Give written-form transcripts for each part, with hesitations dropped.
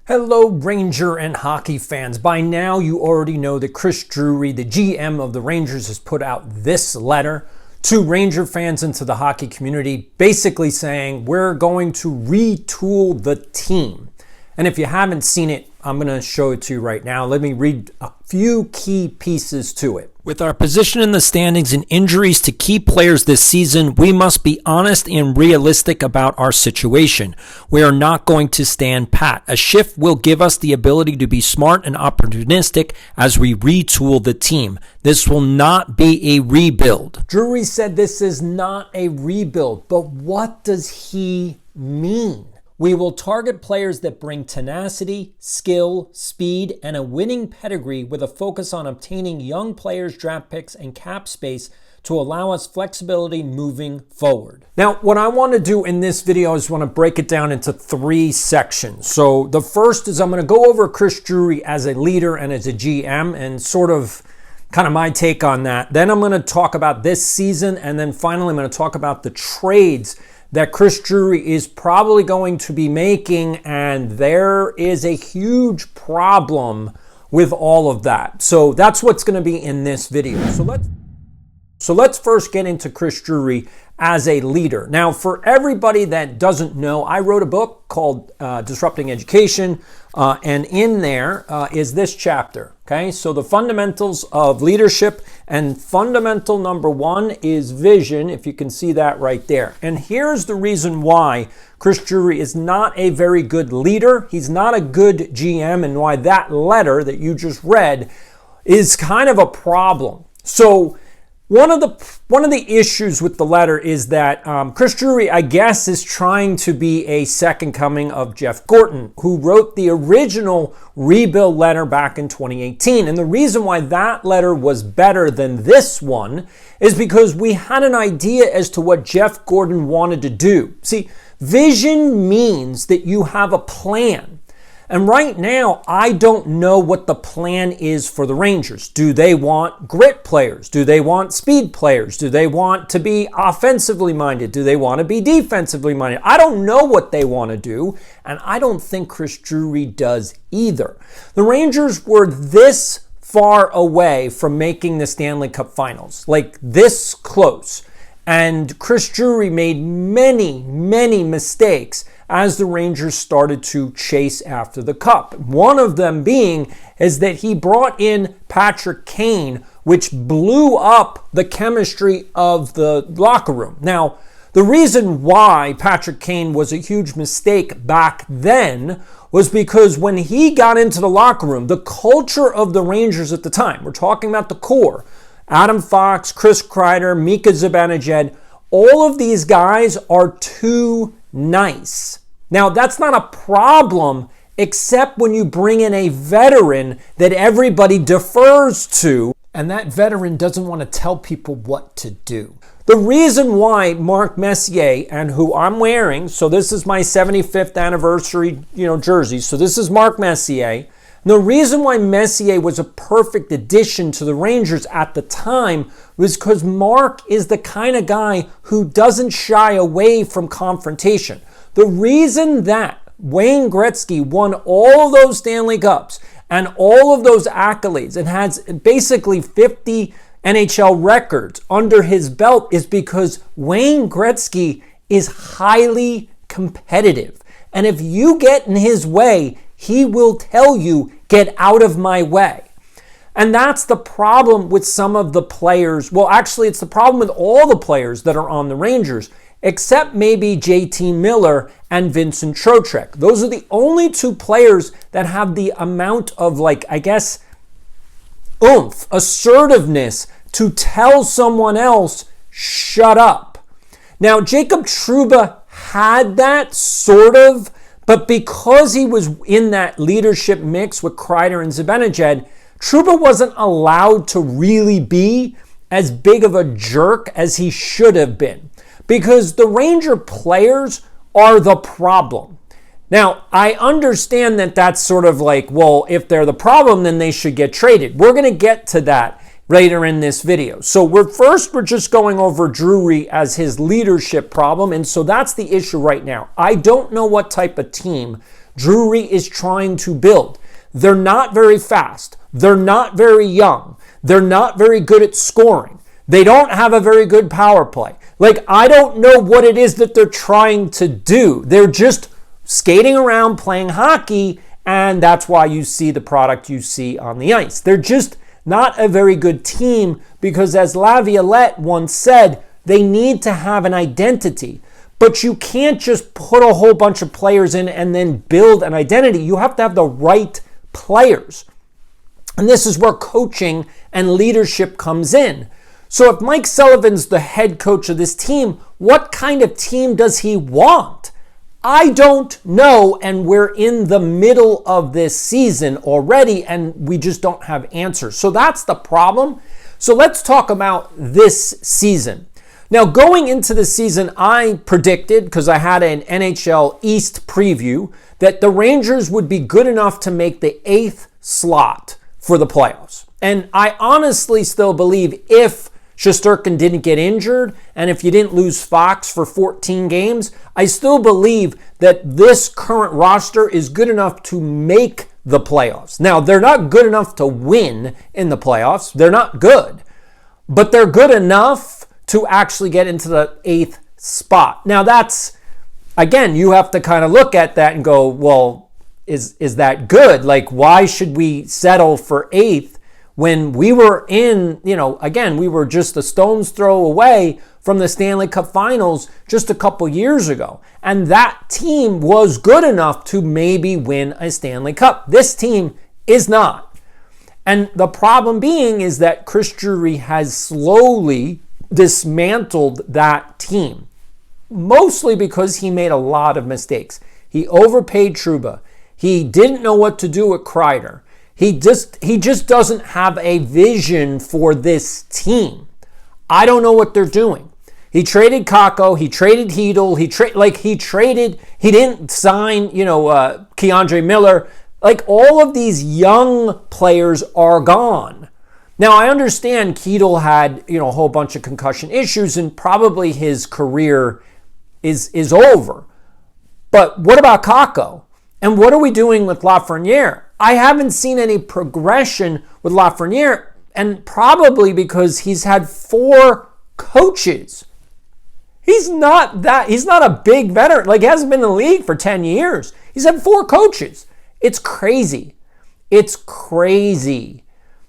Hello, Ranger and hockey fans. By now, you already know that Chris Drury, the GM of the Rangers, has put out this letter to Ranger fans and to the hockey community, basically saying we're going to retool the team. And if you haven't seen it, I'm going to show it to you right now. Let me read a few key pieces to it. With our position in the standings and injuries to key players this season, we must be honest and realistic about our situation. We are not going to stand pat. A shift will give us the ability to be smart and opportunistic as we retool the team. This will not be a rebuild. Drury said this is not a rebuild, but what does he mean? We will target players that bring tenacity, skill, speed, and a winning pedigree with a focus on obtaining young players, draft picks, and cap space to allow us flexibility moving forward. Now, what I want to do in this video is want to break it down into three sections. So the first is I'm going to go over Chris Drury as a leader and as a GM and sort of kind of my take on that. Then I'm going to talk about this season, and then finally I'm going to talk about the trades that Chris Drury is probably going to be making, and there is a huge problem with all of that. So that's what's going to be in this video. So let's first get into Chris Drury as a leader. Now, for everybody that doesn't know, I wrote a book called Disrupting Education, and in there is this chapter, okay? So the fundamentals of leadership, and fundamental number one is vision, if you can see that right there. And here's the reason why Chris Drury is not a very good leader. He's not a good GM, and why that letter that you just read is kind of a problem. So one of the issues with the letter is that Chris Drury, I guess, is trying to be a second coming of Jeff Gorton, who wrote the original rebuild letter back in 2018. And the reason why that letter was better than this one is because we had an idea as to what Jeff Gorton wanted to do. See, vision means that you have a plan. And right now, I don't know what the plan is for the Rangers. Do they want grit players? Do they want speed players? Do they want to be offensively minded? Do they want to be defensively minded? I don't know what they want to do, and I don't think Chris Drury does either. The Rangers were this far away from making the Stanley Cup Finals, like this close. And Chris Drury made many mistakes as the Rangers started to chase after the cup. One of them being is that he brought in Patrick Kane, which blew up the chemistry of the locker room. Now, the reason why Patrick Kane was a huge mistake back then was because when he got into the locker room, the culture of the Rangers at the time, we're talking about the core, Adam Fox, Chris Kreider, Mika Zibanejad, all of these guys are too nice. Now, that's not a problem except when you bring in a veteran that everybody defers to, and that veteran doesn't want to tell people what to do. The reason why Mark Messier, and who I'm wearing, so this is my 75th anniversary, jersey, so this is Mark Messier. The reason why Messier was a perfect addition to the Rangers at the time was because Mark is the kind of guy who doesn't shy away from confrontation. The reason that Wayne Gretzky won all of those Stanley Cups and all of those accolades and has basically 50 NHL records under his belt is because Wayne Gretzky is highly competitive. And if you get in his way, he will tell you, get out of my way. And that's the problem with some of the players. Well, actually, it's the problem with all the players that are on the Rangers, except maybe JT Miller and Vincent Trocheck. Those are the only two players that have the amount of, oomph, assertiveness to tell someone else, shut up. Now, Jacob Trouba had that sort of, but because he was in that leadership mix with Kreider and Zibanejad, Trouba wasn't allowed to really be as big of a jerk as he should have been, because the Ranger players are the problem. Now, I understand that that's sort of like, well, if they're the problem, then they should get traded. We're going to get to that later in this video. So we're just going over Drury as his leadership problem, and so that's the issue right now. I don't know what type of team Drury is trying to build. They're not very fast. They're not very young. They're not very good at scoring. They don't have a very good power play. Like, I don't know what it is that they're trying to do. They're just skating around playing hockey, and that's why you see the product you see on the ice. They're just not a very good team because, as Laviolette once said, they need to have an identity. But you can't just put a whole bunch of players in and then build an identity. You have to have the right players. And this is where coaching and leadership comes in. So if Mike Sullivan's the head coach of this team, what kind of team does he want? I don't know, and we're in the middle of this season already, and we just don't have answers. So that's the problem. So let's talk about this season. Now, going into the season, I predicted, because I had an NHL East preview, that the Rangers would be good enough to make the 8th slot for the playoffs. And I honestly still believe if Shesterkin didn't get injured, and if you didn't lose Fox for 14 games, I still believe that this current roster is good enough to make the playoffs. Now, they're not good enough to win in the playoffs. They're not good. But they're good enough to actually get into the 8th spot. Now, that's, again, you have to kind of look at that and go, well, is that good? Like, why should we settle for 8th? When we were in, again, we were just a stone's throw away from the Stanley Cup Finals just a couple years ago. And that team was good enough to maybe win a Stanley Cup. This team is not. And the problem being is that Chris Drury has slowly dismantled that team, mostly because he made a lot of mistakes. He overpaid Trouba. He didn't know what to do with Kreider. He just doesn't have a vision for this team. I don't know what they're doing. He traded Kakko. He traded Hedl. He didn't sign, Keandre Miller. Like, all of these young players are gone. Now, I understand Hedl had, a whole bunch of concussion issues and probably his career is over. But what about Kakko? And what are we doing with Lafreniere? I haven't seen any progression with Lafreniere, and probably because he's had 4 coaches. He's not a big veteran. Like, he hasn't been in the league for 10 years. He's had 4 coaches. It's crazy. It's crazy.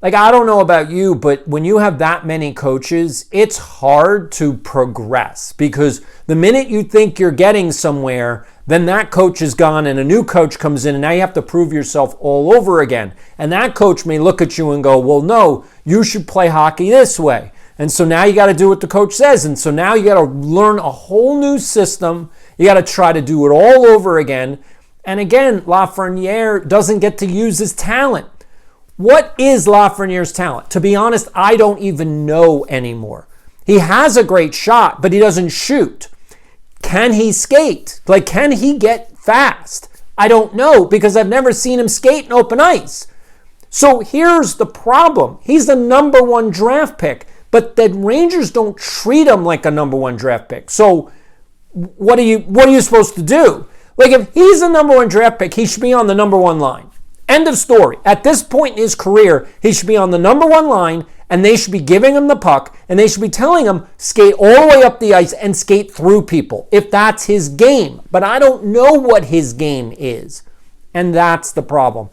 Like, I don't know about you, but when you have that many coaches, it's hard to progress, because the minute you think you're getting somewhere, then that coach is gone and a new coach comes in, and now you have to prove yourself all over again. And that coach may look at you and go, well, no, you should play hockey this way. And so now you got to do what the coach says. And so now you got to learn a whole new system. You got to try to do it all over again. And again, Lafreniere doesn't get to use his talent. What is Lafreniere's talent? To be honest, I don't even know anymore. He has a great shot, but he doesn't shoot. Can he skate? Like, can he get fast? I don't know, because I've never seen him skate in open ice. So here's the problem. He's the number 1 draft pick, but the Rangers don't treat him like a number 1 draft pick. So what are you supposed to do? Like, if he's the number 1 draft pick, he should be on the number 1 line. End of story. At this point in his career, he should be on the number 1 line, and they should be giving him the puck, and they should be telling him, skate all the way up the ice and skate through people, if that's his game. But I don't know what his game is, and that's the problem.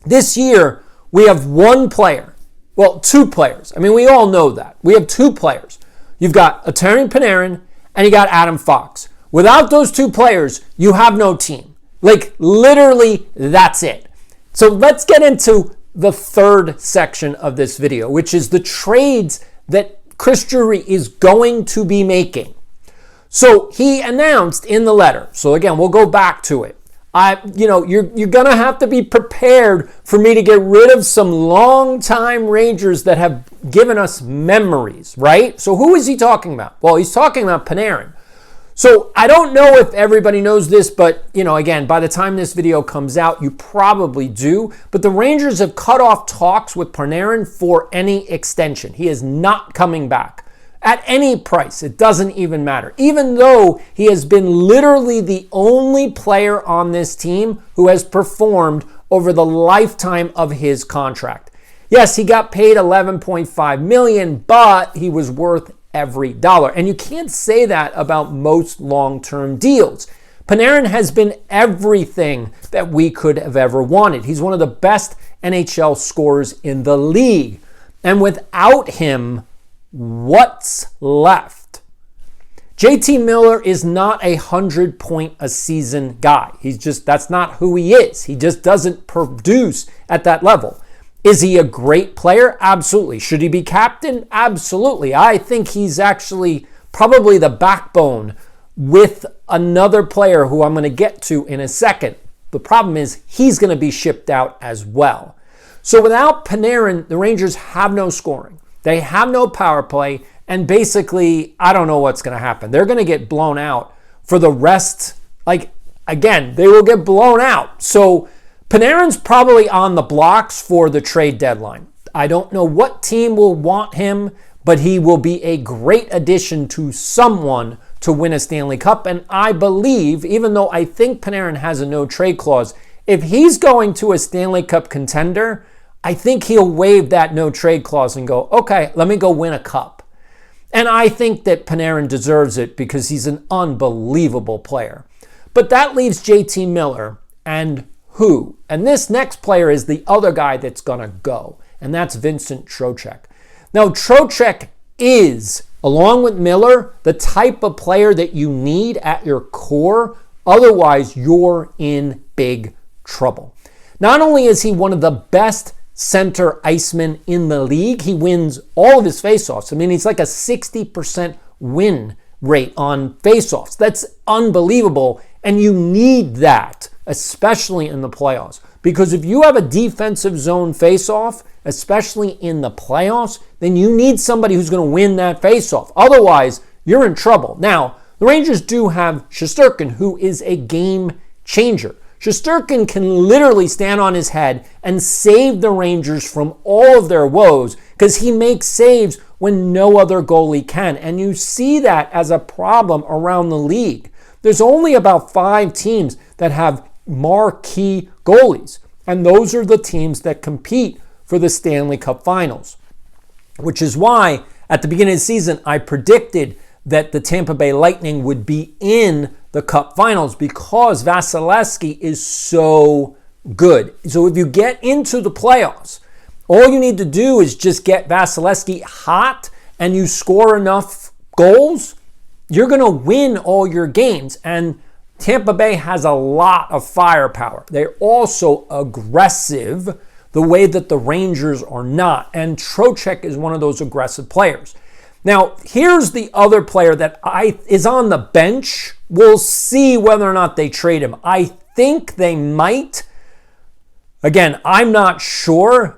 This year, we have 1 player. Well, 2 players. I mean, we all know that. We have 2 players. You've got Artemi Panarin, and you got Adam Fox. Without those 2 players, you have no team. Like, literally, that's it. So let's get into the 3rd section of this video, which is the trades that Chris Drury is going to be making. So he announced in the letter. So again, we'll go back to it. You're going to have to be prepared for me to get rid of some longtime Rangers that have given us memories, right? So who is he talking about? Well, he's talking about Panarin. So I don't know if everybody knows this, but, again, by the time this video comes out, you probably do. But the Rangers have cut off talks with Panarin for any extension. He is not coming back. At any price, it doesn't even matter. Even though he has been literally the only player on this team who has performed over the lifetime of his contract. Yes, he got paid $11.5 million, but he was worth every dollar. And you can't say that about most long-term deals. Panarin has been everything that we could have ever wanted. He's one of the best NHL scorers in the league. And without him, what's left? JT Miller is not a 100-point-a-season guy. That's not who he is. He just doesn't produce at that level. Is he a great player? Absolutely. Should he be captain? Absolutely. I think he's actually probably the backbone with another player who I'm going to get to in a second. The problem is he's going to be shipped out as well. So without Panarin, the Rangers have no scoring. They have no power play, and basically, I don't know what's going to happen. They're going to get blown out for the rest. Again, they will get blown out. So Panarin's probably on the blocks for the trade deadline. I don't know what team will want him, but he will be a great addition to someone to win a Stanley Cup. And I believe, even though I think Panarin has a no-trade clause, if he's going to a Stanley Cup contender, I think he'll waive that no-trade clause and go, okay, let me go win a cup. And I think that Panarin deserves it because he's an unbelievable player. But that leaves JT Miller and who? And this next player is the other guy that's going to go, and that's Vincent Trocheck. Now, Trocheck is, along with Miller, the type of player that you need at your core. Otherwise, you're in big trouble. Not only is he one of the best center icemen in the league, he wins all of his faceoffs. I mean, he's like a 60% win rate on faceoffs. That's unbelievable, and you need that, especially in the playoffs. Because if you have a defensive zone faceoff, especially in the playoffs, then you need somebody who's going to win that faceoff. Otherwise, you're in trouble. Now, the Rangers do have Shesterkin, who is a game changer. Shesterkin can literally stand on his head and save the Rangers from all of their woes because he makes saves when no other goalie can. And you see that as a problem around the league. There's only about 5 teams that have marquee goalies, and those are the teams that compete for the Stanley Cup Finals, which is why at the beginning of the season I predicted that the Tampa Bay Lightning would be in the Cup Finals because Vasilevsky is so good. So if you get into the playoffs, all you need to do is just get Vasilevsky hot and you score enough goals, you're going to win all your games. And Tampa Bay has a lot of firepower. They're also aggressive the way that the Rangers are not. And Trocheck is one of those aggressive players. Now, here's the other player that is on the bench. We'll see whether or not they trade him. I think they might. Again, I'm not sure.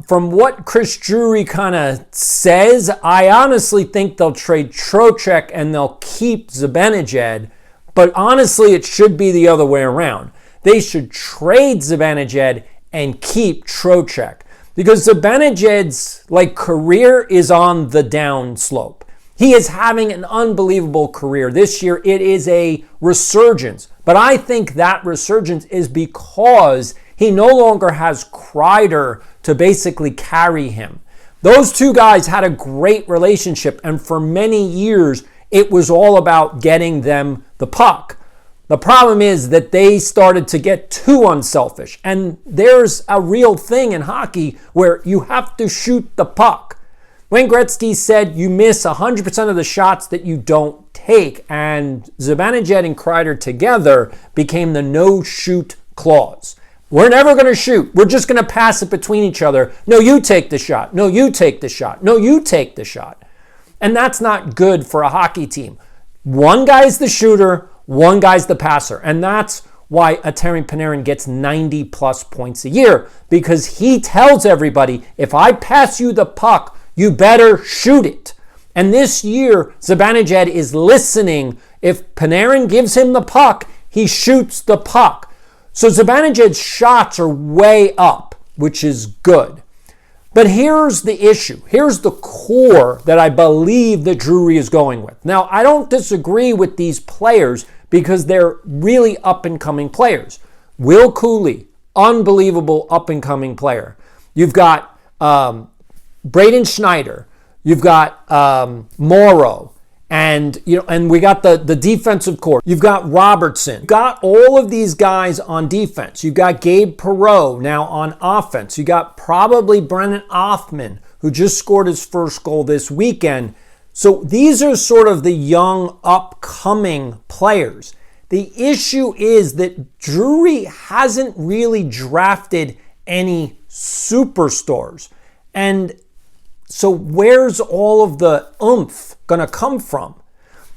From what Chris Drury kind of says, I honestly think they'll trade Trocheck and they'll keep Zibanejad. But honestly, it should be the other way around. They should trade Zibanejad and keep Trocheck. Because Zibanejad's career is on the down slope. He is having an unbelievable career. This year, it is a resurgence. But I think that resurgence is because he no longer has Kreider to basically carry him. Those two guys had a great relationship, and for many years, it was all about getting them the puck. The problem is that they started to get too unselfish. And there's a real thing in hockey where you have to shoot the puck. Wayne Gretzky said you miss 100% of the shots that you don't take. And Zibanejad and Kreider together became the no-shoot clause. We're never going to shoot. We're just going to pass it between each other. No, you take the shot. No, you take the shot. No, you take the shot. And that's not good for a hockey team. One guy's the shooter, one guy's the passer. And that's why Terry Panarin gets 90-plus points a year. Because he tells everybody, if I pass you the puck, you better shoot it. And this year, Zibanejad is listening. If Panarin gives him the puck, he shoots the puck. So Zibanejad's shots are way up, which is good. But here's the issue. Here's the core that I believe that Drury is going with. Now, I don't disagree with these players because they're really up-and-coming players. Will Cooley, unbelievable up-and-coming player. You've got Braden Schneider. You've got Morrow. And we got the defensive core. You've got Robertson. You've got all of these guys on defense. You've got Gabe Perreault now on offense. You got probably Brennan Othman, who just scored his first goal this weekend. So these are sort of the young, upcoming players. The issue is that Drury hasn't really drafted any superstars. And so where's all of the oomph going to come from?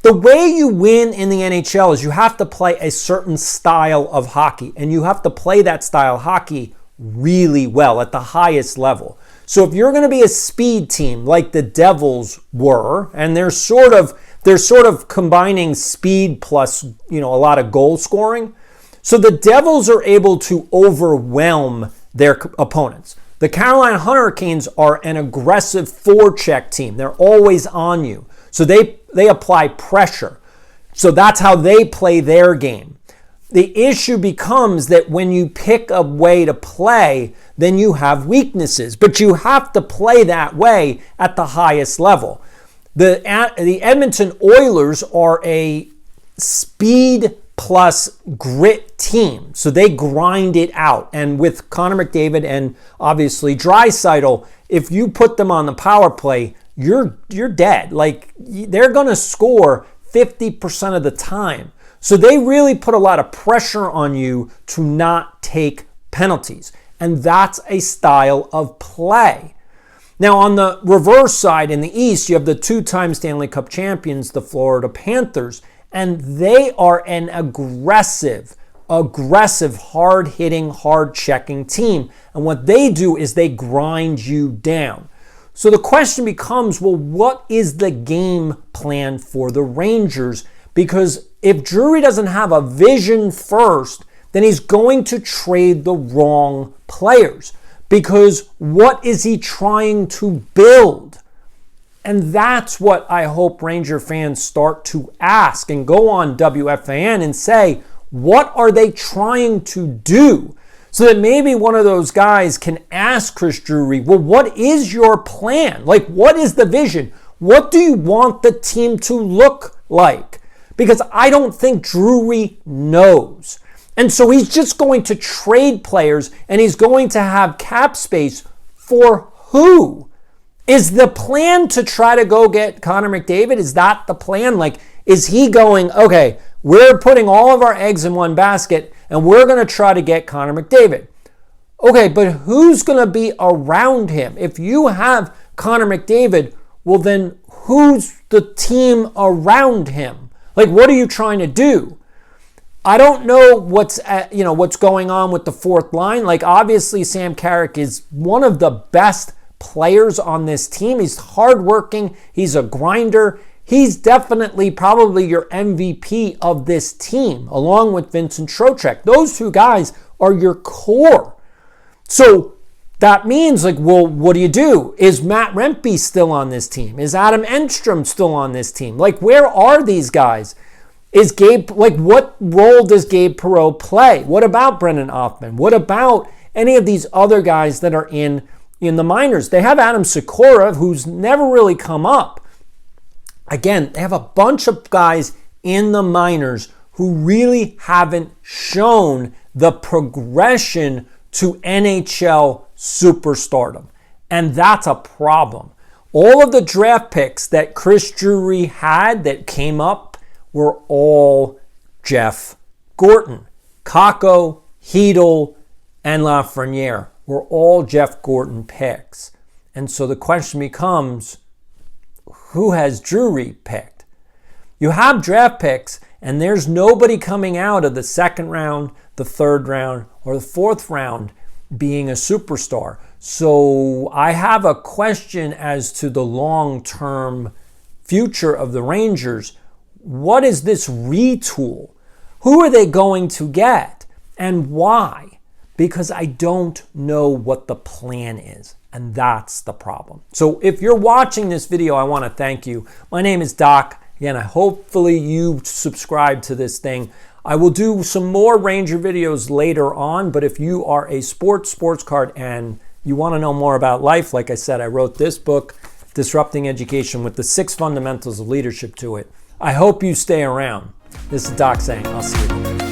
The way you win in the NHL is you have to play a certain style of hockey, and you have to play that style of hockey really well at the highest level. So if you're going to be a speed team like the Devils were, and they're sort of combining speed plus, a lot of goal scoring. So the Devils are able to overwhelm their opponents. The Carolina Hurricanes are an aggressive forecheck team. They're always on you. So they apply pressure. So that's how they play their game. The issue becomes that when you pick a way to play, then you have weaknesses. But you have to play that way at the highest level. The Edmonton Oilers are a speed plus grit team. So they grind it out. And with Connor McDavid and obviously Draisaitl, if you put them on the power play, you're dead. Like, they're going to score 50% of the time. So they really put a lot of pressure on you to not take penalties. And that's a style of play. Now, on the reverse side, in the East, you have the two-time Stanley Cup champions, the Florida Panthers. And they are an aggressive, hard-hitting, hard-checking team. And what they do is they grind you down. So the question becomes, well, what is the game plan for the Rangers? Because if Drury doesn't have a vision first, then he's going to trade the wrong players. Because what is he trying to build? And that's what I hope Ranger fans start to ask and go on WFAN and say, what are they trying to do? So that maybe one of those guys can ask Chris Drury, well, what is your plan? Like, what is the vision? What do you want the team to look like? Because I don't think Drury knows. And so he's just going to trade players, and he's going to have cap space for who? Is the plan to try to go get Connor McDavid? Is that the plan? Like, is he going, okay, we're putting all of our eggs in one basket, and we're going to try to get Connor McDavid? Okay, but who's going to be around him? If you have Connor McDavid, well, then who's the team around him? Like, what are you trying to do? I don't know what's going on with the fourth line. Like, obviously, Sam Carrick is one of the best players on this team. He's hardworking. He's a grinder. He's definitely probably your MVP of this team, along with Vincent Trocheck. Those two guys are your core. So that means, like, well, what do you do? Is Matt Rempe still on this team? Is Adam Enstrom still on this team? Like, where are these guys? Is Gabe, like, what role does Gabe Perreault play? What about Brennan Othman? What about any of these other guys that are in the minors? They have Adam Sikora, who's never really come up. Again, they have a bunch of guys in the minors who really haven't shown the progression to NHL superstardom. And that's a problem. All of the draft picks that Chris Drury had that came up were all Jeff Gorton. Kakko, Hedel, and Lafreniere were all Jeff Gorton picks. And so the question becomes, who has Drury picked? You have draft picks, and there's nobody coming out of the second round, the third round, or the fourth round being a superstar. So I have a question as to the long-term future of the Rangers. What is this retool? Who are they going to get, and why? Because I don't know what the plan is. And that's the problem. So if you're watching this video, I want to thank you. My name is Doc. Again, hopefully you subscribe to this thing. I will do some more Ranger videos later on, but if you are a sports card and you want to know more about life, like I said, I wrote this book, Disrupting Education, with the 6 fundamentals of leadership to it. I hope you stay around. This is Doc saying, I'll see you.